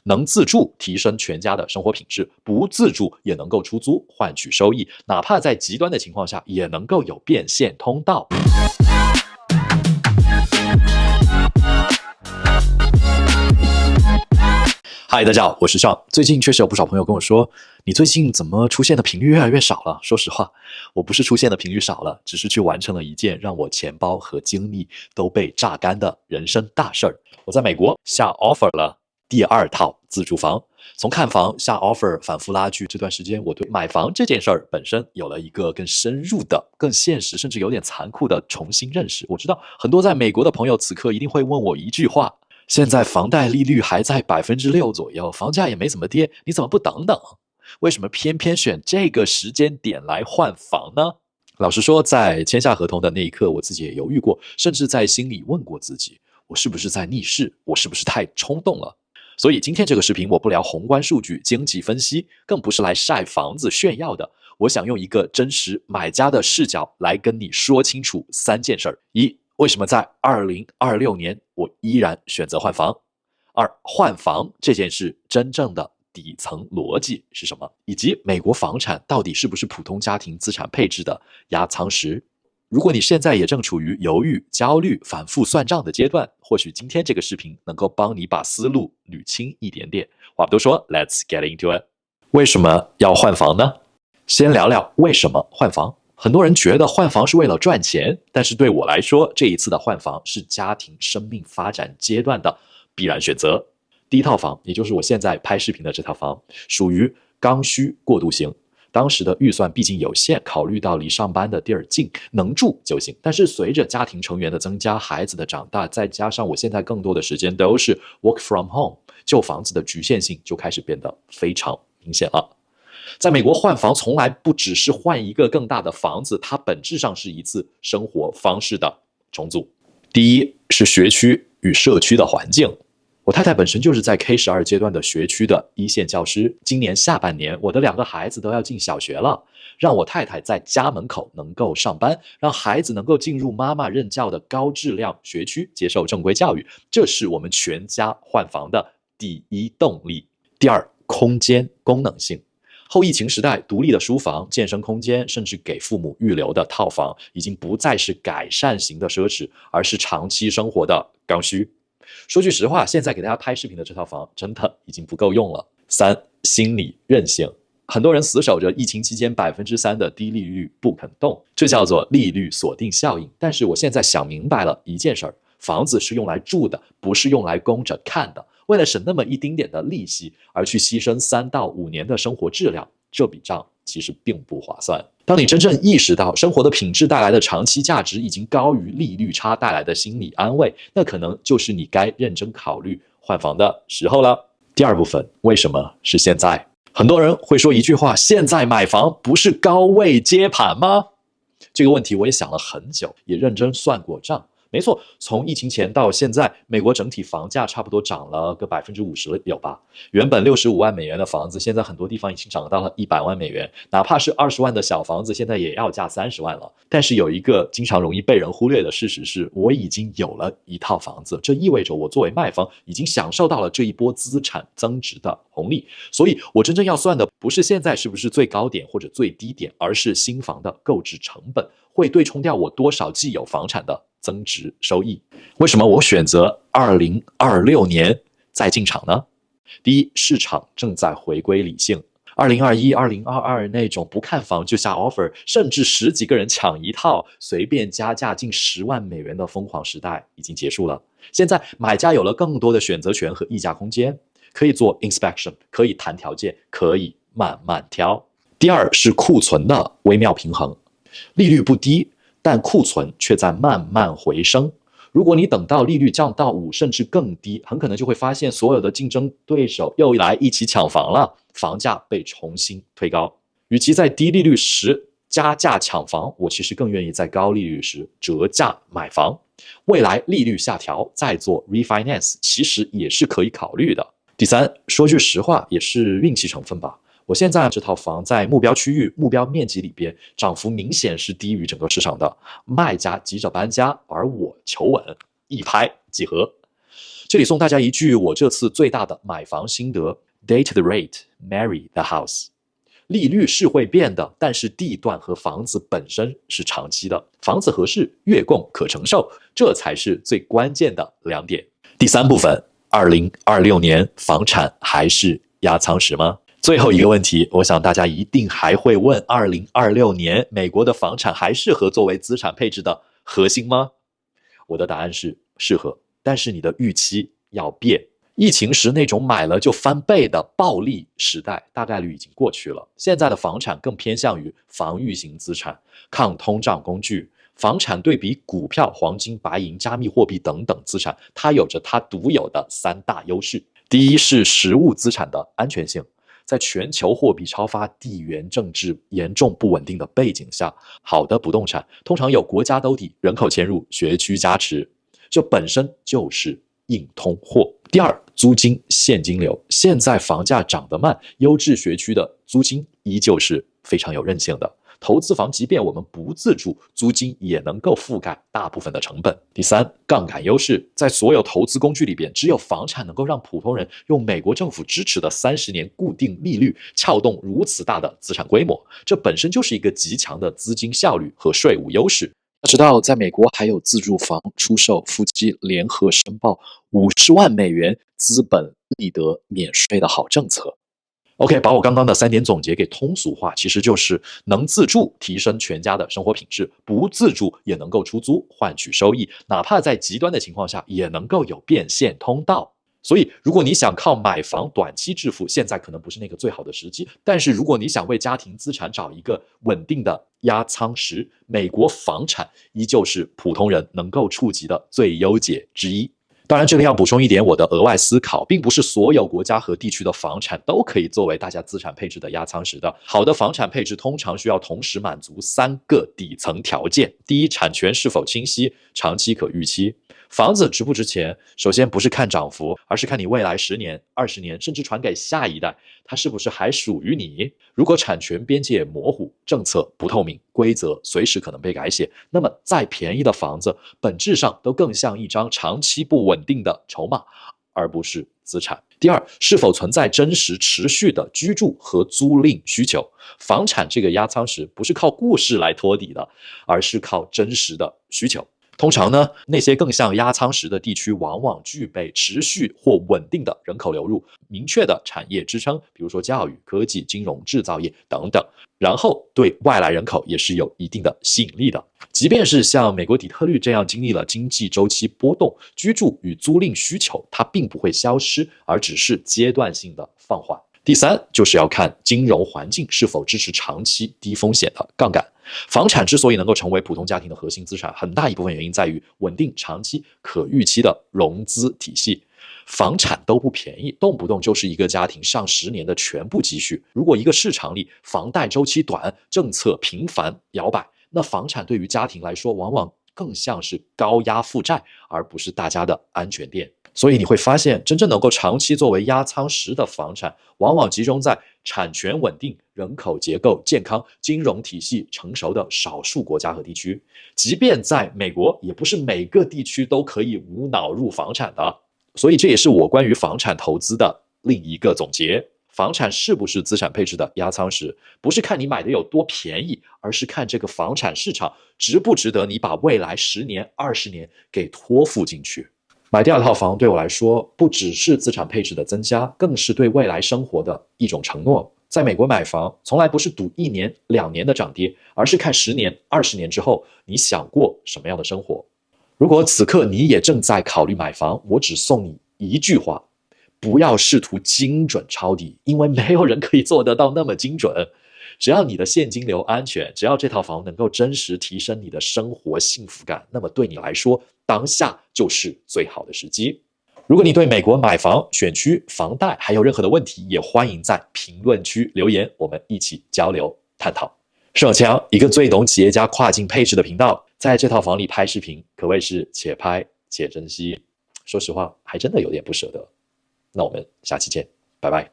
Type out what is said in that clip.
能自住提升全家的生活品質，不自住也能夠出租換取收益，哪怕在極端的情況下也能夠有变現通道。嗨，大家好，我是Sean。最近確實有不少朋友跟我說，你最近怎麼出現的頻率越來越少了？說實話，我不是出現的頻率少了，只是去完成了一件讓我錢包和精力都被榨乾的人生大事兒。我在美國下 offer 了第2套自住房。從看房下 offer 反覆拉鋸這段時間，我對買房這件事兒本身有了一個更深入的、更現實甚至有點殘酷的重新認識。我知道很多在美國的朋友此刻一定會問我一句話，現在房貸利率還在6%左右，房價也沒怎麼跌，你怎麼不等等？為什麼偏偏選這個時間點來換房呢？老實說，在簽下合同的那一刻，我自己也猶豫過，甚至在心裡問過自己，我是不是在逆勢？我是不是太衝動了？所以今天這個視頻，我不聊宏觀數據、經濟分析，更不是來曬房子炫耀的。我想用一個真實買家的視角來跟你說清楚3件事兒：一、為什麼在2026年我依然選擇換房？2、換房這件事真正的底層邏輯是什麼？以及美國房產到底是不是普通家庭資產配置的壓艙石？如果你現在也正處於猶豫、焦慮、反覆算賬的階段，或許今天這個視頻能夠幫你把思路捋清一點點。話不多說 ，Let's get into it。為什麼要換房呢？先聊聊為什麼換房。很多人覺得換房是為了賺錢，但是對我來說，這一次的換房是家庭生命發展階段的必然選擇。第1套房，也就是我現在拍視頻的這套房，屬於剛需過渡型。當時的預算畢竟有限，考慮到離上班的地兒近，能住就行。但是隨着家庭成員的增加，孩子的長大，再加上我現在更多的時間都是 work from home， 舊房子的局限性就開始變得非常明顯了。在美國換房從來不只是換一個更大的房子，它本質上是一次生活方式的重組。第一是學區與社區的環境。我太太本身就是在 K12 階段的學區的一線教師，今年下半年我的2個孩子都要進小學了，讓我太太在家門口能夠上班，讓孩子能夠進入媽媽任教的高質量學區接受正規教育，這是我們全家換房的第一動力。第2，空間功能性。後疫情時代，獨立的書房、健身空間，甚至給父母預留的套房，已經不再是改善型的奢侈，而是長期生活的剛需。說句實話，現在給大家拍視頻的這套房真的已經不夠用了。3、心理韌性。很多人死守着疫情期間3%的低利率不肯動，這叫做利率鎖定效應。但是我現在想明白了一件事兒，房子是用來住的，不是用來供着看的。為了省那麼一丁點的利息，而去犧牲3到5年的生活質量，這筆賬其實並不划算。當你真正意識到生活的品質帶來的長期價值已經高於利率差帶來的心理安慰，那可能就是你該認真考慮換房的時候了。第2部分，為什麼是現在？很多人會說一句話，現在買房不是高位接盤嗎？這個問題我也想了很久，也認真算過賬。沒錯，從疫情前到現在，美國整體房價差不多漲了個50%有吧。原本65萬美元的房子，現在很多地方已經漲到了100萬美元，哪怕是20萬的小房子，現在也要價30萬了。但是有一個經常容易被人忽略的事實是，我已經有了一套房子，這意味着我作為賣方已經享受到了這一波資產增值的紅利。所以我真正要算的不是現在是不是最高點或者最低點，而是新房的購置成本會對沖掉我多少既有房產的增值收益。為什麼我選擇2026年再進場呢？第一，市場正在回歸理性。2021、2022那種不看房就下 offer， 甚至10幾個人搶一套，隨便加價近10萬美元的瘋狂時代已經結束了。現在買家有了更多的選擇權和議價空間，可以做 inspection， 可以談條件，可以慢慢挑。第2是庫存的微妙平衡。利率不低，但庫存卻在慢慢回升。如果你等到利率降到5甚至更低，很可能就會發現所有的競爭對手又來一起搶房了，房價被重新推高。與其在低利率時加價搶房，我其實更願意在高利率時折價買房。未來利率下調再做 refinance， 其實也是可以考慮的。第3，說句實話，也是運氣成分吧。我現在這套房在目標區域、目標面積裡邊，漲幅明顯是低於整個市場的。賣家急着搬家，而我求穩，一拍即合。這裡送大家一句我這次最大的買房心得 ：Date the rate, marry the house。利率是会变的，但是地段和房子本身是長期的，房子合適，月供可承受，這才是最關鍵的2點。第3部分，2026年房產還是壓艙石嗎？最後一個問題，我想大家一定還會問：2026年美國的房產還適合作為資產配置的核心嗎？我的答案是適合，但是你的預期要變。疫情時那種買了就翻倍的暴利時代大概率已經過去了，現在的房產更偏向於防禦型資產、抗通脹工具。房產對比股票、黄金、白銀、加密貨幣等等資產，它有着它獨有的3大優勢。第一是實物資產的安全性，在全球貨幣超發、地緣政治嚴重不穩定的背景下，好的不動產通常有國家兜底、人口遷入、学区加持，這本身就是硬通貨。第二，租金現金流，現在房價漲得慢，優質學區的租金依舊是非常有韌性的。投資房即便我們不自住，租金也能夠覆蓋大部分的成本。第三，槓桿優勢，在所有投資工具裡邊，只有房產能夠讓普通人用美國政府支持的30年固定利率撬动如此大的資產規模，這本身就是一個極強的資金效率和稅務優勢。要知道，在美國還有自住房出售，夫妻聯合申報50萬美元資本利得免稅的好政策。OK， 把我刚剛的3點總結給通俗化，其實就是能自住提升全家的生活品質，不自住也能夠出租換取收益，哪怕在極端的情況下也能夠有變現通道。所以如果你想靠買房短期致富，現在可能不是那個最好的時機，但是如果你想為家庭資產找一個穩定的壓艙石，美國房產依舊是普通人能夠觸及的最優解之一。當然，這裡要補充一點我的額外思考，並不是所有國家和地區的房產都可以作為大家資產配置的壓艙石的。好的房產配置通常需要同時滿足3個底層條件：第一，產權是否清晰，長期可預期。房子值不值錢，首先不是看漲幅，而是看你未來10年、20年，甚至傳給下一代，它是不是還屬於你。如果產權邊界模糊，政策不透明，規則隨時可能被改寫，那麼再便宜的房子本質上都更像一張長期不穩定的籌碼，而不是資產。第二，是否存在真實持續的居住和租賃需求。房產這個压艙石不是靠故事來托底的，而是靠真實的需求。通常呢，那些更像壓艙石的地區往往具備持續或穩定的人口流入，明確的產業支撐，比如說教育、科技、金融、製造業等等，然後對外來人口也是有一定的吸引力的。即便是像美國底特律這樣經歷了經濟周期波動，居住與租賃需求它並不會消失，而只是階段性的放緩。第三，就是要看金融環境是否支持長期低風險的槓桿。房產之所以能夠成為普通家庭的核心資產，很大一部分原因在於穩定、長期、可預期的融資體系。房產都不便宜，動不動就是一個家庭上10年的全部積蓄。如果一個市場裡房貸周期短，政策頻繁搖擺，那房產對於家庭來說，往往更像是高壓負債，而不是大家的安全墊。所以你會發現，真正能夠長期作為壓艙石的房產，往往集中在產權穩定、人口結構健康、金融體系成熟的少數國家和地區。即便在美國，也不是每個地區都可以無腦入房產的。所以這也是我關於房產投資的另一個總結。房產是不是資產配置的壓艙石，不是看你買的有多便宜，而是看這個房產市場值不值得你把未來10年、20年給托付進去。買第2套房對我來說，不只是資產配置的增加，更是對未來生活的一種承諾。在美國買房，從來不是賭1年、2年的漲跌，而是看10年、20年之後，你想過什麼樣的生活。如果此刻你也正在考慮買房，我只送你一句話：不要試圖精準抄底，因為沒有人可以做得到那麼精準。只要你的現金流安全，只要這套房能夠真實提升你的生活幸福感，那麼對你來說，當下就是最好的時機。如果你對美國買房、選區、房貸還有任何的問題，也歡迎在評論區留言，我們一起交流探討。盛永強，一個最懂企業家跨境配置的頻道，在這套房裡拍視頻，可謂是且拍且珍惜。說實話，還真的有點不捨得。那我們下期見，拜拜。